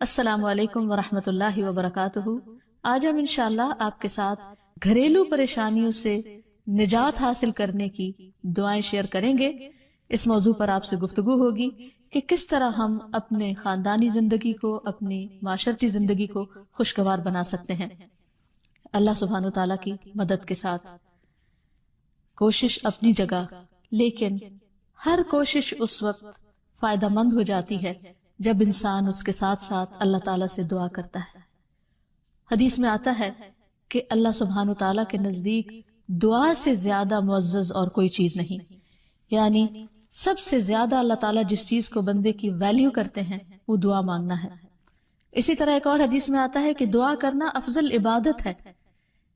السلام علیکم ورحمۃ اللہ وبرکاتہ۔ آج ہم انشاءاللہ آپ کے ساتھ گھریلو پریشانیوں سے نجات حاصل کرنے کی دعائیں شیئر کریں گے۔ اس موضوع پر آپ سے گفتگو ہوگی کہ کس طرح ہم اپنے خاندانی زندگی کو، اپنی معاشرتی زندگی کو خوشگوار بنا سکتے ہیں اللہ سبحانہ وتعالیٰ کی مدد کے ساتھ۔ کوشش اپنی جگہ، لیکن ہر کوشش اس وقت فائدہ مند ہو جاتی ہے جب انسان اس کے ساتھ ساتھ اللہ تعالیٰ سے دعا کرتا ہے۔ حدیث میں آتا ہے کہ اللہ سبحانہ وتعالیٰ کے نزدیک دعا سے زیادہ معزز اور کوئی چیز نہیں، یعنی سب سے زیادہ اللہ تعالیٰ جس چیز کو بندے کی ویلیو کرتے ہیں وہ دعا مانگنا ہے۔ اسی طرح ایک اور حدیث میں آتا ہے کہ دعا کرنا افضل عبادت ہے،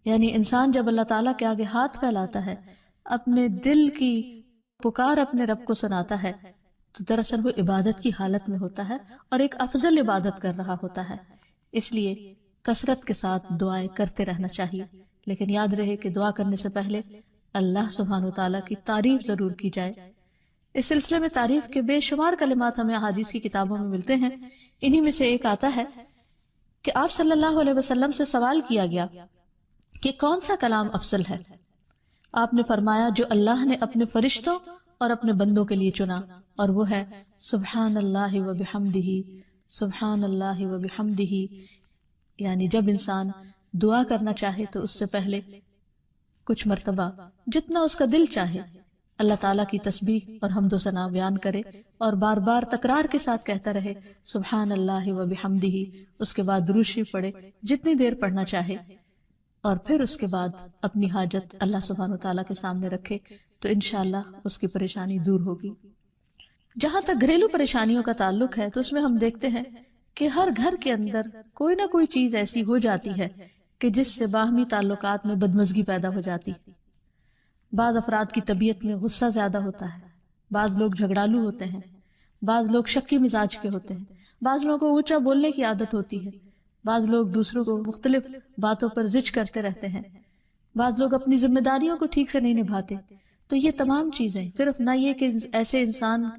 یعنی انسان جب اللہ تعالیٰ کے آگے ہاتھ پھیلاتا ہے، اپنے دل کی پکار اپنے رب کو سناتا ہے، تو دراصل وہ عبادت کی حالت میں ہوتا ہے اور ایک افضل عبادت کر رہا ہوتا ہے۔ اس لیے کثرت کے ساتھ دعائیں کرتے رہنا چاہیے، لیکن یاد رہے کہ دعا کرنے سے پہلے اللہ سبحانہ وتعالیٰ کی تعریف ضرور کی جائے۔ اس سلسلے میں تعریف کے بے شمار کلمات ہمیں احادیث کی کتابوں میں ملتے ہیں۔ انہی میں سے ایک آتا ہے کہ آپ صلی اللہ علیہ وسلم سے سوال کیا گیا کہ کون سا کلام افضل ہے؟ آپ نے فرمایا جو اللہ نے اپنے فرشتوں اور اپنے بندوں کے لیے چنا، اور وہ ہے سبحان اللہ و بحمدہ، سبحان اللہ و بحمدہ۔ یعنی جب انسان دعا کرنا چاہے تو اس سے پہلے کچھ مرتبہ جتنا اس کا دل چاہے اللہ تعالیٰ کی تسبیح اور حمد و ثنا بیان کرے، اور بار بار تکرار کے ساتھ کہتا رہے سبحان اللہ و بحمدہ۔ اس کے بعد درود شریف پڑھے جتنی دیر پڑھنا چاہے، اور پھر اس کے بعد اپنی حاجت اللہ سبحانہ وتعالیٰ کے سامنے رکھے تو انشاءاللہ اس کی پریشانی دور ہوگی۔ جہاں تک گھریلو پریشانیوں کا تعلق ہے تو اس میں ہم دیکھتے ہیں کہ ہر گھر کے اندر کوئی نہ کوئی چیز ایسی ہو جاتی ہے کہ جس سے باہمی تعلقات میں بدمزگی پیدا ہو جاتی۔ بعض افراد کی طبیعت میں غصہ زیادہ ہوتا ہے، بعض لوگ جھگڑالو ہوتے ہیں، بعض لوگ شکی مزاج کے ہوتے ہیں، بعض لوگوں کو اونچا بولنے کی عادت ہوتی ہے، بعض لوگ دوسروں کو مختلف باتوں پر زج کرتے رہتے ہیں، بعض لوگ اپنی ذمہ داریوں کو ٹھیک سے نہیں نبھاتے۔ تو یہ تمام چیزیں صرف نہ یہ کہ ایسے انسان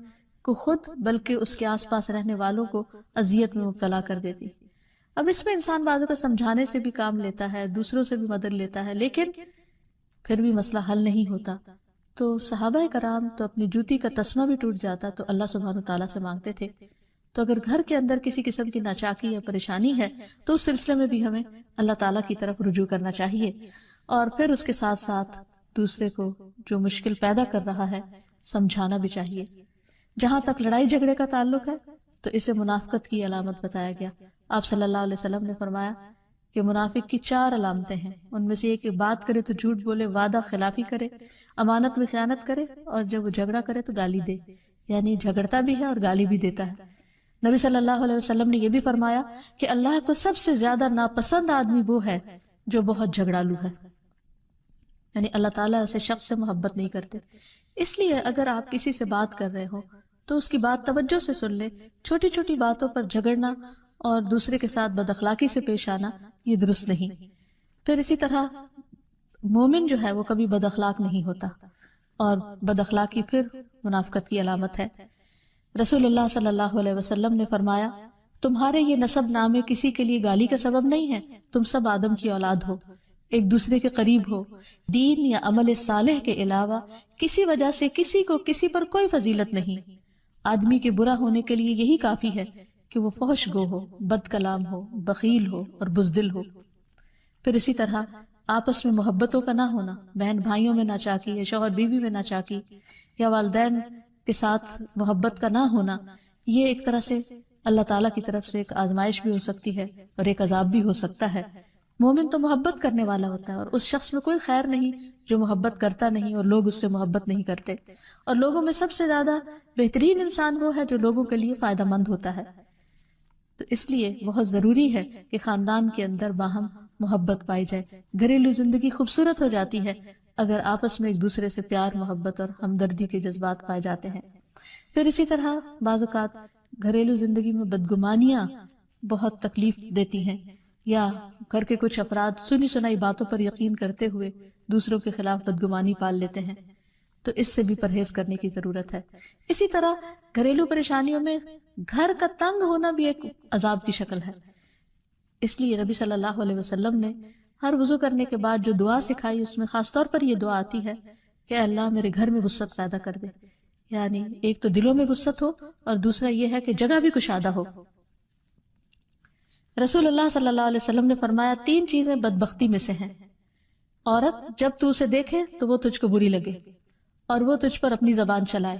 کو خود بلکہ اس کے آس پاس رہنے والوں کو اذیت میں مبتلا کر دیتی۔ اب اس میں انسان بعضوں کا سمجھانے سے بھی کام لیتا ہے، دوسروں سے بھی مدد لیتا ہے، لیکن پھر بھی مسئلہ حل نہیں ہوتا۔ تو صحابہ کرام تو اپنی جوتی کا تسمہ بھی ٹوٹ جاتا تو اللہ سبحانہ تعالیٰ سے مانگتے تھے۔ تو اگر گھر کے اندر کسی قسم کی ناچاکی یا پریشانی ہے تو اس سلسلے میں بھی ہمیں اللہ تعالیٰ کی طرف رجوع کرنا چاہیے، اور پھر اس کے ساتھ ساتھ دوسرے کو جو مشکل پیدا کر رہا ہے سمجھانا بھی چاہیے۔ جہاں تک لڑائی جھگڑے کا تعلق ہے تو اسے منافقت کی علامت بتایا گیا۔ آپ صلی اللہ علیہ وسلم نے فرمایا کہ منافق کی 4 علامتیں ہیں، ان میں سے ایک بات کرے تو جھوٹ بولے، وعدہ خلافی کرے، امانت میں خیانت کرے، اور جب وہ جھگڑا کرے تو گالی دے، یعنی جھگڑتا بھی ہے اور گالی بھی دیتا ہے۔ نبی صلی اللہ علیہ وسلم نے یہ بھی فرمایا کہ اللہ کو سب سے زیادہ ناپسند آدمی وہ ہے جو بہت جھگڑالو ہے، یعنی اللہ تعالیٰ ایسے شخص سے محبت نہیں کرتے۔ اس لیے اگر آپ کسی سے بات کر رہے ہو تو اس کی بات توجہ سے سن لے۔ چھوٹی چھوٹی باتوں پر جھگڑنا اور دوسرے کے ساتھ بد اخلاقی سے پیش آنا یہ درست نہیں۔ پھر اسی طرح مومن جو ہے وہ کبھی بد اخلاق نہیں ہوتا، اور بد اخلاقی پھر منافقت کی علامت ہے۔ رسول اللہ صلی اللہ علیہ وسلم نے فرمایا تمہارے یہ نسب نامے کسی کے لیے گالی کا سبب نہیں ہے، تم سب آدم کی اولاد ہو، ایک دوسرے کے قریب ہو، دین یا عمل صالح کے علاوہ کسی وجہ سے کسی کو کسی پر کوئی فضیلت نہیں۔ آدمی کے برا ہونے کے لیے یہی کافی ہے کہ وہ فحش گو ہو، بد کلام ہو، بخیل ہو اور بزدل ہو۔ پھر اسی طرح آپس میں محبتوں کا نہ ہونا، بہن بھائیوں میں ناچاکی یا شوہر بیوی میں ناچاکی یا والدین کے ساتھ محبت کا نہ ہونا، یہ ایک طرح سے اللہ تعالیٰ کی طرف سے ایک آزمائش بھی ہو سکتی ہے اور ایک عذاب بھی ہو سکتا ہے۔ مومن تو محبت کرنے والا ہوتا ہے، اور اس شخص میں کوئی خیر نہیں جو محبت کرتا نہیں اور لوگ اس سے محبت نہیں کرتے، اور لوگوں میں سب سے زیادہ بہترین انسان وہ ہے جو لوگوں کے لیے فائدہ مند ہوتا ہے۔ تو اس لیے بہت ضروری ہے کہ خاندان کے اندر باہم محبت پائی جائے۔ گھریلو زندگی خوبصورت ہو جاتی ہے اگر آپس میں ایک دوسرے سے پیار، محبت اور ہمدردی کے جذبات پائے جاتے ہیں۔ پھر اسی طرح بعض اوقات گھریلو زندگی میں بدگمانیاں بہت تکلیف دیتی ہیں، یا گھر کے کچھ افراد سنی سنائی باتوں پر یقین کرتے ہوئے دوسروں کے خلاف بدگمانی پال لیتے ہیں، تو اس سے بھی پرہیز کرنے کی ضرورت ہے۔ اسی طرح گھریلو پریشانیوں میں گھر کا تنگ ہونا بھی ایک عذاب کی شکل ہے. اس لیے نبی صلی اللہ علیہ وسلم نے ہر وضو کرنے کے بعد جو دعا سکھائی اس میں خاص طور پر یہ دعا آتی ہے کہ اللہ میرے گھر میں وسعت پیدا کر دے. یعنی ایک تو دلوں میں وسعت ہو اور دوسرا یہ ہے کہ جگہ بھی کشادہ ہو. رسول اللہ صلی اللہ علیہ وسلم نے فرمایا 3 چیزیں بدبختی میں سے ہیں. عورت جب تو اسے دیکھے تو وہ تجھ کو بری لگے اور وہ تجھ پر اپنی زبان چلائے،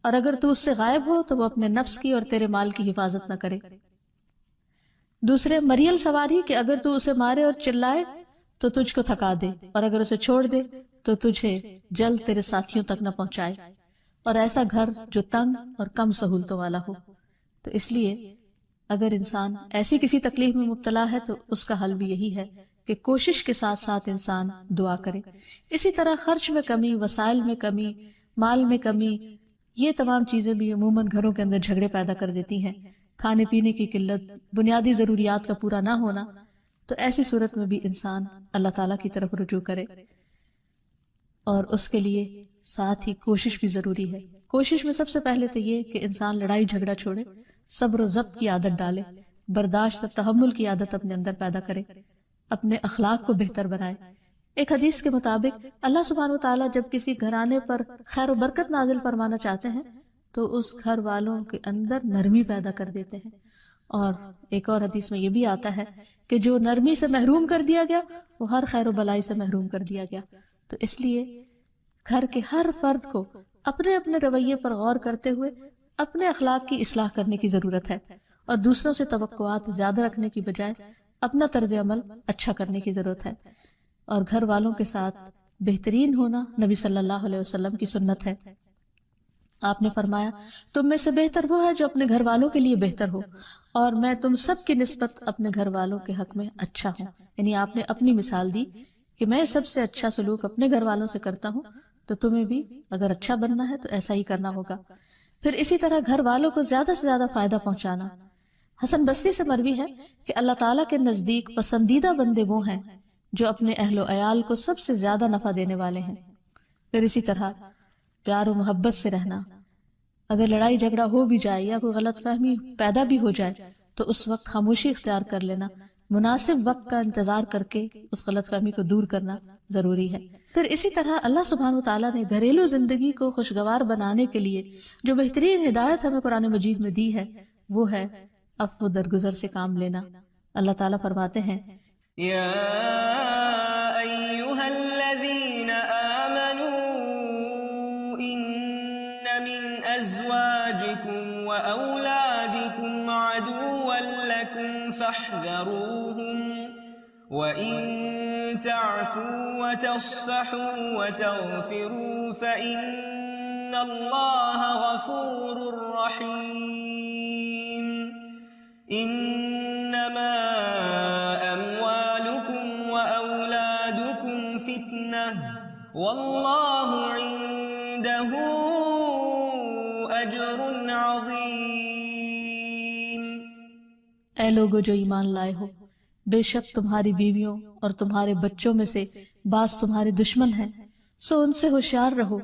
اور اگر تو اس سے غائب ہو تو وہ اپنے نفس کی اور تیرے مال کی حفاظت نہ کرے. دوسرے مریل سواری کہ اگر تو اسے مارے اور چلائے تو تجھ کو تھکا دے، اور اگر اسے چھوڑ دے تو تجھے جلد تیرے ساتھیوں تک نہ پہنچائے. اور ایسا گھر جو تنگ اور کم سہولتوں والا ہو. تو اس لیے اگر انسان ایسی کسی تکلیف میں مبتلا ہے تو اس کا حل بھی یہی ہے کہ کوشش کے ساتھ ساتھ انسان دعا کرے. اسی طرح خرچ میں کمی، وسائل میں کمی، مال میں کمی، یہ تمام چیزیں بھی عموماً گھروں کے اندر جھگڑے پیدا کر دیتی ہیں. کھانے پینے کی قلت، بنیادی ضروریات کا پورا نہ ہونا. تو ایسی صورت میں بھی انسان اللہ تعالیٰ کی طرف رجوع کرے، اور اس کے لیے ساتھ ہی کوشش بھی ضروری ہے. کوشش میں سب سے پہلے تو یہ کہ انسان لڑائی جھگڑا چھوڑے، صبر و ضبط کی عادت ڈالے، برداشت اور تحمل کی عادت اپنے اندر پیدا کرے، اپنے اخلاق کو بہتر بنائے. ایک حدیث کے مطابق اللہ سبحانہ و تعالیٰ جب کسی گھرانے پر خیر و برکت نازل فرمانا چاہتے ہیں تو اس گھر والوں کے اندر نرمی پیدا کر دیتے ہیں. اور ایک اور حدیث میں یہ بھی آتا ہے کہ جو نرمی سے محروم کر دیا گیا وہ ہر خیر و بلائی سے محروم کر دیا گیا. تو اس لیے گھر کے ہر فرد کو اپنے اپنے رویے پر غور کرتے ہوئے اپنے اخلاق کی اصلاح کرنے کی ضرورت ہے، اور دوسروں سے توقعات زیادہ رکھنے کی بجائے اپنا طرز عمل اچھا کرنے کی ضرورت ہے. اور گھر والوں کے ساتھ بہترین ہونا نبی صلی اللہ علیہ وسلم کی سنت ہے. آپ نے فرمایا تم میں سے بہتر وہ ہے جو اپنے گھر والوں کے لیے بہتر ہو، اور میں تم سب کی نسبت اپنے گھر والوں کے حق میں اچھا ہوں. یعنی آپ نے اپنی مثال دی کہ میں سب سے اچھا سلوک اپنے گھر والوں سے کرتا ہوں، تو تمہیں بھی اگر اچھا بننا ہے تو ایسا ہی کرنا ہوگا. پھر اسی طرح گھر والوں کو زیادہ سے زیادہ فائدہ پہنچانا. حسن بصری سے مروی ہے کہ اللہ تعالیٰ کے نزدیک پسندیدہ بندے وہ ہیں جو اپنے اہل و عیال کو سب سے زیادہ نفع دینے والے ہیں. پھر اسی طرح پیار و محبت سے رہنا. اگر لڑائی جھگڑا ہو بھی جائے یا کوئی غلط فہمی پیدا بھی ہو جائے تو اس وقت خاموشی اختیار کر لینا، مناسب وقت کا انتظار کر کے اس غلط فہمی کو دور کرنا ضروری ہے. پھر اسی طرح اللہ سبحانہ وتعالیٰ نے گھریلو زندگی کو خوشگوار بنانے کے لیے جو بہترین ہدایت ہمیں قرآن مجید میں دی ہے وہ ہے عفو درگزر سے کام لینا. اللہ تعالیٰ فرماتے ہیں یا ایہا الذین آمنوا ان من ازواجکم و اولادکم عدوا لکم فاحذروہم وَإِن تَعْفُوا وَتَصْفَحُوا وَتَغْفِرُوا فَإِنَّ اللَّهَ غَفُورٌ رَحِيمٌ. إِنَّمَا أَمْوَالُكُمْ وَأَوْلَادُكُمْ فِتْنَةٌ وَاللَّهُ عِندَهُ أَجْرٌ عَظِيمٌ. اے لوگو جو ایمان لائے ہو، بے شک تمہاری بیویوں اور تمہارے بچوں میں سے بعض تمہارے دشمن ہیں، سو ان سے ہوشیار رہو،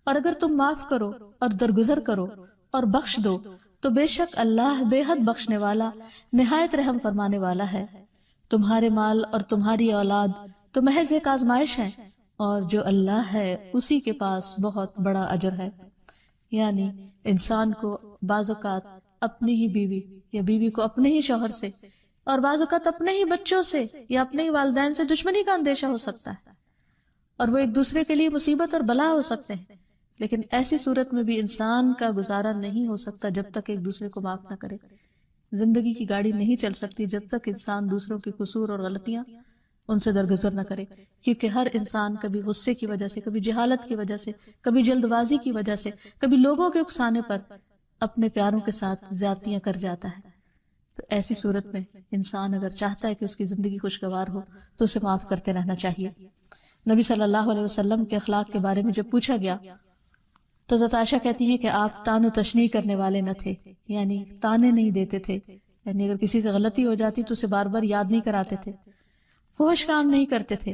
اور اگر تم معاف کرو اور درگزر کرو اور بخش دو تو بے شک اللہ بے حد بخشنے والا نہایت رحم فرمانے والا ہے. تمہارے مال اور تمہاری اولاد تو محض ایک آزمائش ہیں، اور جو اللہ ہے اسی کے پاس بہت بڑا اجر ہے. یعنی انسان کو بعض اوقات اپنی ہی بیوی یا بیوی کو اپنے ہی شوہر سے اور بعض اوقات اپنے ہی بچوں سے یا اپنے ہی والدین سے دشمنی کا اندیشہ ہو سکتا ہے، اور وہ ایک دوسرے کے لیے مصیبت اور بلا ہو سکتے ہیں. لیکن ایسی صورت میں بھی انسان کا گزارا نہیں ہو سکتا جب تک ایک دوسرے کو معاف نہ کرے. زندگی کی گاڑی نہیں چل سکتی جب تک انسان دوسروں کے قصور اور غلطیاں ان سے درگزر نہ کرے، کیونکہ ہر انسان کبھی غصے کی وجہ سے، کبھی جہالت کی وجہ سے، کبھی جلد بازی کی وجہ سے، کبھی لوگوں کے اکسانے پر اپنے پیاروں کے ساتھ زیادتیاں کر جاتا ہے. تو ایسی صورت میں انسان اگر چاہتا ہے کہ اس کی زندگی خوشگوار ہو تو اسے معاف کرتے رہنا چاہیے. نبی صلی اللہ علیہ وسلم کے اخلاق کے بارے میں جب پوچھا گیا تو حضرت عائشہ کہتی ہیں کہ آپ تان و تشنیع کرنے والے نہ تھے، یعنی تانے نہیں دیتے تھے، یعنی اگر کسی سے غلطی ہو جاتی تو اسے بار بار یاد نہیں کراتے تھے، فحش کام نہیں کرتے تھے،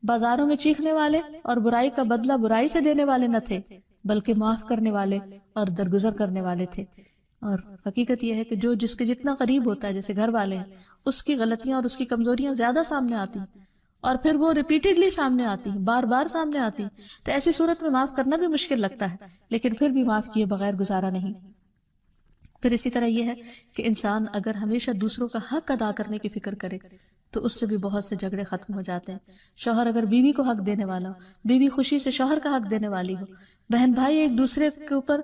بازاروں میں چیخنے والے اور برائی کا بدلہ برائی سے دینے والے نہ تھے، بلکہ معاف کرنے والے اور درگزر کرنے والے تھے. اور حقیقت یہ ہے کہ جو جس کے جتنا قریب ہوتا ہے، جیسے گھر والے ہیں، اس کی غلطیاں اور اس کی کمزوریاں زیادہ سامنے آتی ہیں، اور پھر وہ ریپیٹڈلی سامنے آتی ہیں، بار بار سامنے آتی ہیں، تو ایسی صورت میں معاف کرنا بھی مشکل لگتا ہے، لیکن پھر بھی معاف کیے بغیر گزارا نہیں۔ پھر اسی طرح یہ ہے کہ انسان اگر ہمیشہ دوسروں کا حق ادا کرنے کی فکر کرے تو اس سے بھی بہت سے جھگڑے ختم ہو جاتے ہیں۔ شوہر اگر بیوی کو حق دینے والا ہو، بیوی خوشی سے شوہر کا حق دینے والی ہو، بہن بھائی ایک دوسرے کے اوپر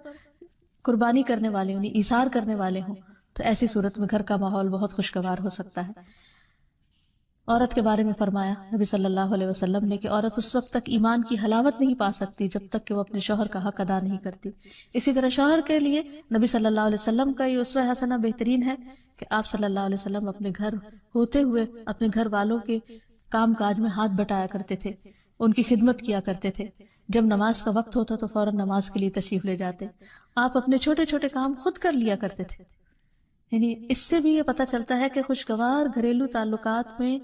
قربانی کرنے والے ہوں، ایثار کرنے والے ہوں، تو ایسی صورت میں گھر کا ماحول بہت خوشگوار ہو سکتا ہے۔ عورت کے بارے میں فرمایا نبی صلی اللہ علیہ وسلم نے کہ عورت اس وقت تک ایمان کی حلاوت نہیں پا سکتی جب تک کہ وہ اپنے شوہر کا حق ادا نہیں کرتی۔ اسی طرح شوہر کے لیے نبی صلی اللہ علیہ وسلم کا یہ اسوہ حسنہ بہترین ہے کہ آپ صلی اللہ علیہ وسلم اپنے گھر ہوتے ہوئے اپنے گھر والوں کے کام کاج میں ہاتھ بٹایا کرتے تھے، ان کی خدمت کیا کرتے تھے۔ جب نماز کا وقت ہوتا تو فوراً نماز کے لیے تشریف لے جاتے۔ آپ اپنے چھوٹے چھوٹے کام خود کر لیا کرتے تھے۔ یعنی اس سے بھی یہ پتہ چلتا ہے کہ خوشگوار گھریلو تعلقات میں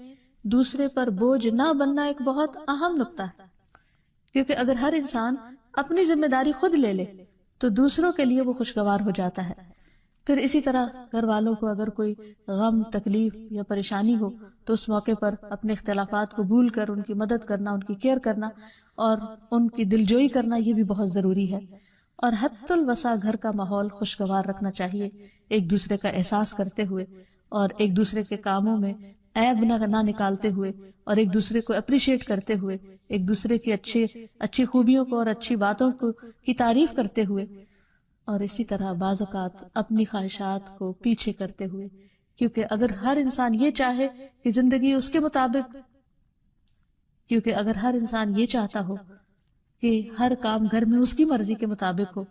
دوسرے پر بوجھ نہ بننا ایک بہت اہم نقطہ ہے، کیونکہ اگر ہر انسان اپنی ذمہ داری خود لے لے تو دوسروں کے لیے وہ خوشگوار ہو جاتا ہے۔ پھر اسی طرح گھر والوں کو اگر کوئی غم، تکلیف یا پریشانی ہو تو اس موقع پر اپنے اختلافات کو بھول کر ان کی مدد کرنا، ان کی کیئر کرنا اور ان کی دلجوئی کرنا یہ بھی بہت ضروری ہے۔ اور حد الوسع گھر کا ماحول خوشگوار رکھنا چاہیے، ایک دوسرے کا احساس کرتے ہوئے اور ایک دوسرے کے کاموں میں عیب نہ نکالتے ہوئے اور ایک دوسرے کو اپریشیٹ کرتے ہوئے، ایک دوسرے کی اچھی خوبیوں کو اور اچھی باتوں کی تعریف کرتے ہوئے، اور اسی طرح بعض اوقات اپنی خواہشات کو پیچھے کرتے ہوئے، کیونکہ اگر ہر انسان یہ چاہے کہ زندگی اس کے مطابق، کیونکہ اگر ہر انسان یہ چاہتا ہو کہ ہر کام گھر میں اس کی مرضی کے مطابق ہو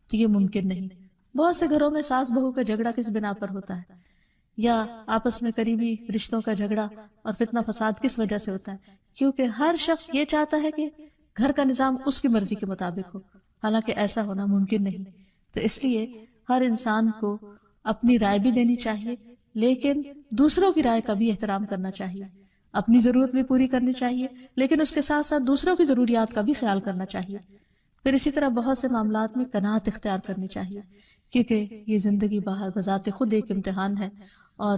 تو یہ ممکن نہیں۔ بہت سے گھروں میں ساس بہو کا جھگڑا کس بنا پر ہوتا ہے، یا آپس میں قریبی رشتوں کا جھگڑا اور فتنہ فساد کس وجہ سے ہوتا ہے؟ کیونکہ ہر شخص یہ چاہتا ہے کہ گھر کا نظام اس کی مرضی کے مطابق ہو، حالانکہ ایسا ہونا ممکن نہیں۔ تو اس لیے ہر انسان کو اپنی رائے بھی دینی چاہیے، لیکن دوسروں کی رائے کا بھی احترام کرنا چاہیے، اپنی ضرورت بھی پوری کرنی چاہیے، لیکن اس کے ساتھ ساتھ دوسروں کی ضروریات کا بھی خیال کرنا چاہیے۔ پھر اسی طرح بہت سے معاملات میں قناعت اختیار کرنی چاہیے، کیونکہ یہ زندگی بذات خود ایک امتحان ہے، اور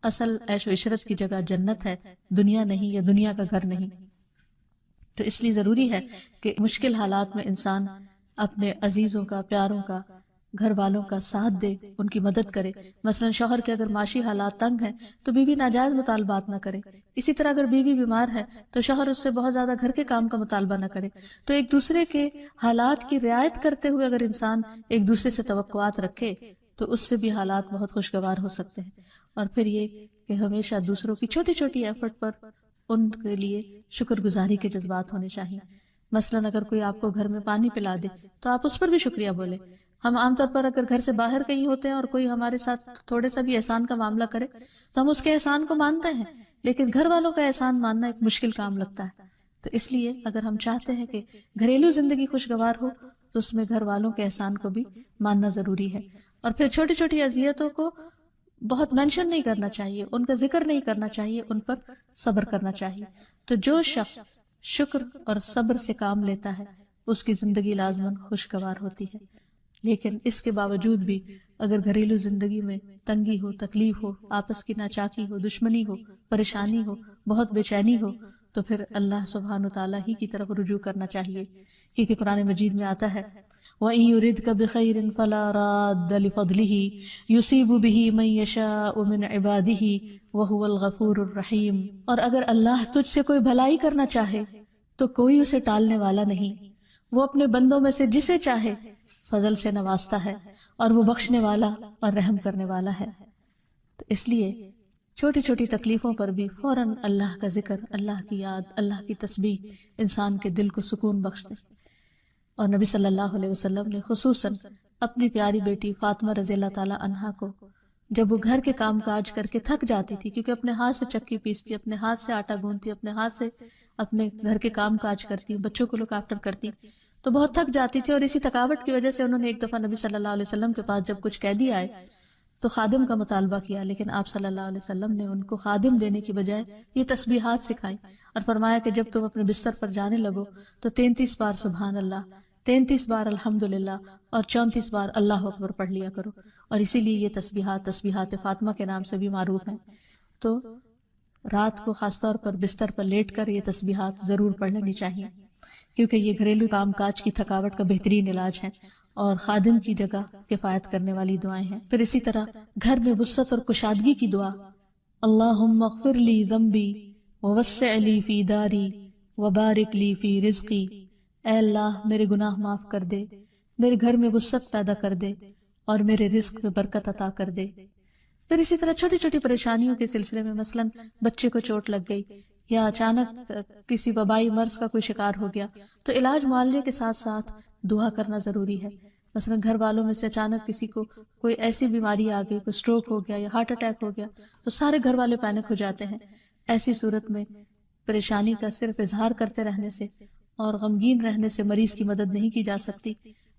اصل عیش و عشرت کی جگہ جنت ہے، دنیا نہیں، یا دنیا کا گھر نہیں۔ تو اس لیے ضروری ہے کہ مشکل حالات میں انسان اپنے عزیزوں کا، پیاروں کا، گھر والوں کا ساتھ دے، ان کی مدد کرے۔ مثلا شوہر کے اگر معاشی حالات تنگ ہیں تو بیوی ناجائز مطالبات نہ کرے، اسی طرح اگر بیوی بیمار ہے تو شوہر اس سے بہت زیادہ گھر کے کام کا مطالبہ نہ کرے۔ تو ایک دوسرے کے حالات کی رعایت کرتے ہوئے اگر انسان ایک دوسرے سے توقعات رکھے تو اس سے بھی حالات بہت خوشگوار ہو سکتے ہیں۔ اور پھر یہ کہ ہمیشہ دوسروں کی چھوٹی چھوٹی ایفرٹ پر ان کے لیے شکر گزاری کے جذبات ہونے چاہیے۔ مثلا اگر کوئی آپ کو گھر میں پانی پلا دے تو آپ اس پر بھی شکریہ بولیں۔ ہم عام طور پر اگر گھر سے باہر کہیں ہوتے ہیں اور کوئی ہمارے ساتھ تھوڑے سا بھی احسان کا معاملہ کرے تو ہم اس کے احسان کو مانتے ہیں، لیکن گھر والوں کا احسان ماننا ایک مشکل کام لگتا ہے۔ تو اس لیے اگر ہم چاہتے ہیں کہ گھریلو زندگی خوشگوار ہو تو اس میں گھر والوں کے احسان کو بھی ماننا ضروری ہے۔ اور پھر چھوٹی چھوٹی اذیتوں کو بہت مینشن نہیں کرنا چاہیے، ان کا ذکر نہیں کرنا چاہیے، ان پر صبر کرنا چاہیے۔ تو جو شخص شکر اور صبر سے کام لیتا ہے اس کی زندگی لازماً خوشگوار ہوتی ہے۔ لیکن اس کے باوجود بھی اگر گھریلو زندگی میں تنگی ہو، تکلیف ہو، آپس کی ناچاکی ہو، دشمنی ہو، پریشانی ہو، بہت بے چینی ہو، تو پھر اللہ سبحانہ وتعالیٰ ہی کی طرف رجوع کرنا چاہیے، کیونکہ قرآن مجید میں آتا ہے وَإِن يُرِدْكَ بِخَيْرٍ فَلَا رَادَّ لِفَضْلِهِ يُصِيبُ بِهِ مَن يَشَاءُ مِنْ عِبَادِهِ وَهُوَ الْغَفُورُ الرَّحِيمُ۔ اور اگر اللہ تجھ سے کوئی بھلائی کرنا چاہے تو کوئی اسے ٹالنے والا نہیں، وہ اپنے بندوں میں سے جسے چاہے فضل سے نوازتا ہے، اور وہ بخشنے والا اور رحم کرنے والا ہے۔ تو اس لیے چھوٹی چھوٹی تکلیفوں پر بھی فوراً اللہ کا ذکر، اللہ کی یاد، اللہ کی تسبیح انسان کے دل کو سکون بخش دے۔ اور نبی صلی اللہ علیہ وسلم نے خصوصاً اپنی پیاری بیٹی فاطمہ رضی اللہ تعالی عنہا کو جب وہ گھر کے کام کاج کر کے تھک جاتی تھی، کیونکہ اپنے ہاتھ سے چکی پیستی، اپنے ہاتھ سے آٹا گوندتی، اپنے ہاتھ سے اپنے گھر کے کام کاج کرتی، بچوں کو لک آفٹر کرتی، تو بہت تھک جاتی تھی، اور اسی تھکاوٹ کی وجہ سے انہوں نے ایک دفعہ نبی صلی اللہ علیہ وسلم کے پاس جب کچھ قیدی آئے تو خادم کا مطالبہ کیا، لیکن آپ صلی اللہ علیہ وسلم نے ان کو خادم دینے کی بجائے یہ تسبیحات سکھائی اور فرمایا کہ جب تم اپنے بستر پر جانے لگو تو 33 بار سبحان اللہ، 33 بار الحمدللہ اور 34 بار اللہ اکبر پڑھ لیا کرو، اور اسی لیے یہ تسبیحات فاطمہ کے نام سے بھی معروف ہیں۔ تو رات کو خاص طور پر بستر پر لیٹ کر یہ تسبیحات ضرور پڑھ لینی چاہیے، کیونکہ یہ گھریلو کام کاج کی تھکاوٹ کا بہترین علاج ہے اور خادم کی جگہ کفایت کرنے والی دعائیں ہیں۔ پھر اسی طرح گھر میں وسعت اور کشادگی کی دعا، اللہم اغفر لی ذنبی ووسع لی فی داری وبارک لی فی رزقی، اے اللہ میرے گناہ معاف کر دے، میرے گھر میں وسعت پیدا کر دے اور میرے رزق میں برکت عطا کر دے۔ پھر اسی طرح چھوٹی چھوٹی پریشانیوں کے سلسلے میں، مثلا بچے کو چوٹ لگ گئی یا اچانک کسی وبائی مرض کا کوئی شکار ہو گیا، تو علاج معالجے کے ساتھ ساتھ دعا کرنا ضروری ہے۔ مثلا گھر والوں میں سے اچانک کسی کو کوئی ایسی بیماری آ گئی، کوئی سٹروک ہو گیا یا ہارٹ اٹیک ہو گیا، تو سارے گھر والے پینک ہو جاتے ہیں۔ ایسی صورت میں پریشانی کا صرف اظہار کرتے رہنے سے اور غمگین رہنے سے مریض کی مدد نہیں کی جا سکتی،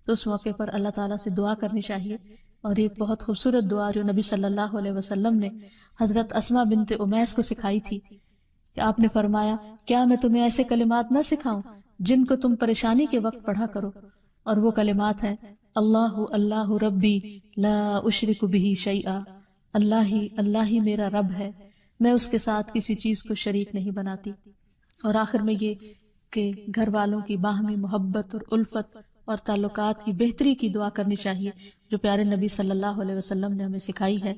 تو اس موقع پر اللہ تعالیٰ سے دعا کرنی چاہیے۔ اور ایک بہت خوبصورت دعا جو نبی صلی اللہ علیہ وسلم نے حضرت اسماء بنت امیس کو سکھائی تھی کہ آپ نے فرمایا، کیا میں تمہیں ایسے کلمات نہ سکھاؤں جن کو تم پریشانی کے وقت پڑھا کرو؟ اور وہ کلمات ہیں، اللہ اللہ ربی لا اشرک بہ شیئا، اللہ ہی میرا رب ہے، میں اس کے ساتھ کسی چیز کو شریک نہیں بناتی۔ اور آخر میں یہ کہ گھر والوں کی باہمی محبت اور الفت اور تعلقات کی بہتری کی دعا کرنی چاہیے جو پیارے نبی صلی اللہ علیہ وسلم نے ہمیں سکھائی ہے۔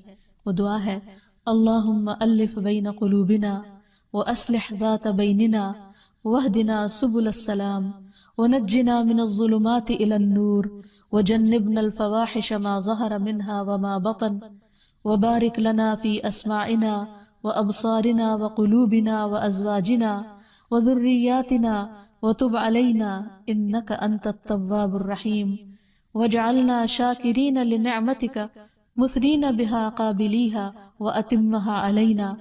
وہ دعا ہے، اللہم الف بین قلوبنا واصلح ذات بیننا واہدنا سبل السلام ونجنا من الظلمات الى النور وجنبنا الفواحش ما ظہر منها وما بطن وبارک لنا فی اسماعنا وابصارنا وقلوبنا وازواجنا وذریاتنا وتب علینا انک انت التواب الرحیم وجعلنا شاکرین لنعمتک مثنین بہا قابلیہا واتمہا علینا۔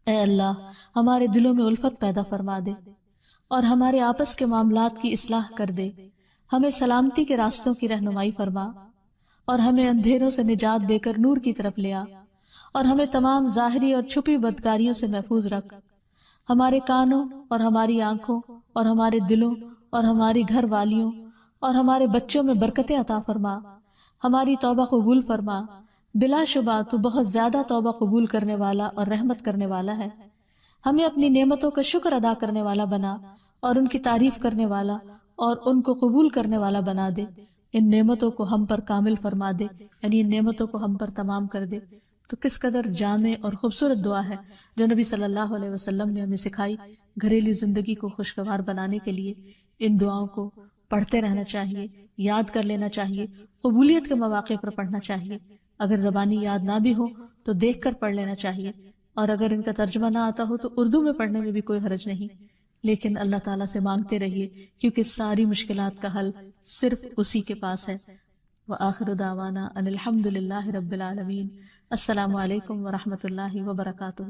اے اللہ ہمارے دلوں میں الفت پیدا فرما دے اور ہمارے آپس کے معاملات کی اصلاح کر دے، ہمیں سلامتی کے راستوں کی رہنمائی فرما اور ہمیں اندھیروں سے نجات دے کر نور کی طرف لے آ، اور ہمیں تمام ظاہری اور چھپی بدکاریوں سے محفوظ رکھ۔ ہمارے کانوں اور ہماری آنکھوں اور ہمارے دلوں اور ہماری گھر والیوں اور ہمارے بچوں میں برکتیں عطا فرما، ہماری توبہ قبول فرما۔ بلا شبہ تو بہت زیادہ توبہ قبول کرنے والا اور رحمت کرنے والا ہے۔ ہمیں اپنی نعمتوں کا شکر ادا کرنے والا بنا اور ان کی تعریف کرنے والا اور ان کو قبول کرنے والا بنا دے۔ ان نعمتوں کو ہم پر کامل فرما دے، یعنی ان نعمتوں کو ہم پر تمام کر دے۔ تو کس قدر جامع اور خوبصورت دعا ہے جو نبی صلی اللہ علیہ وسلم نے ہمیں سکھائی۔ گھریلو زندگی کو خوشگوار بنانے کے لیے ان دعاؤں کو پڑھتے رہنا چاہیے، یاد کر لینا چاہیے، قبولیت کے مواقع پر پڑھنا چاہیے۔ اگر زبانی یاد نہ بھی ہو تو دیکھ کر پڑھ لینا چاہیے، اور اگر ان کا ترجمہ نہ آتا ہو تو اردو میں پڑھنے میں بھی کوئی حرج نہیں، لیکن اللہ تعالیٰ سے مانگتے رہیے کیونکہ ساری مشکلات کا حل صرف اسی کے پاس ہے۔ وآخر دعوانا ان الحمد للہ رب العالمین۔ السلام علیکم ورحمۃ اللہ وبرکاتہ۔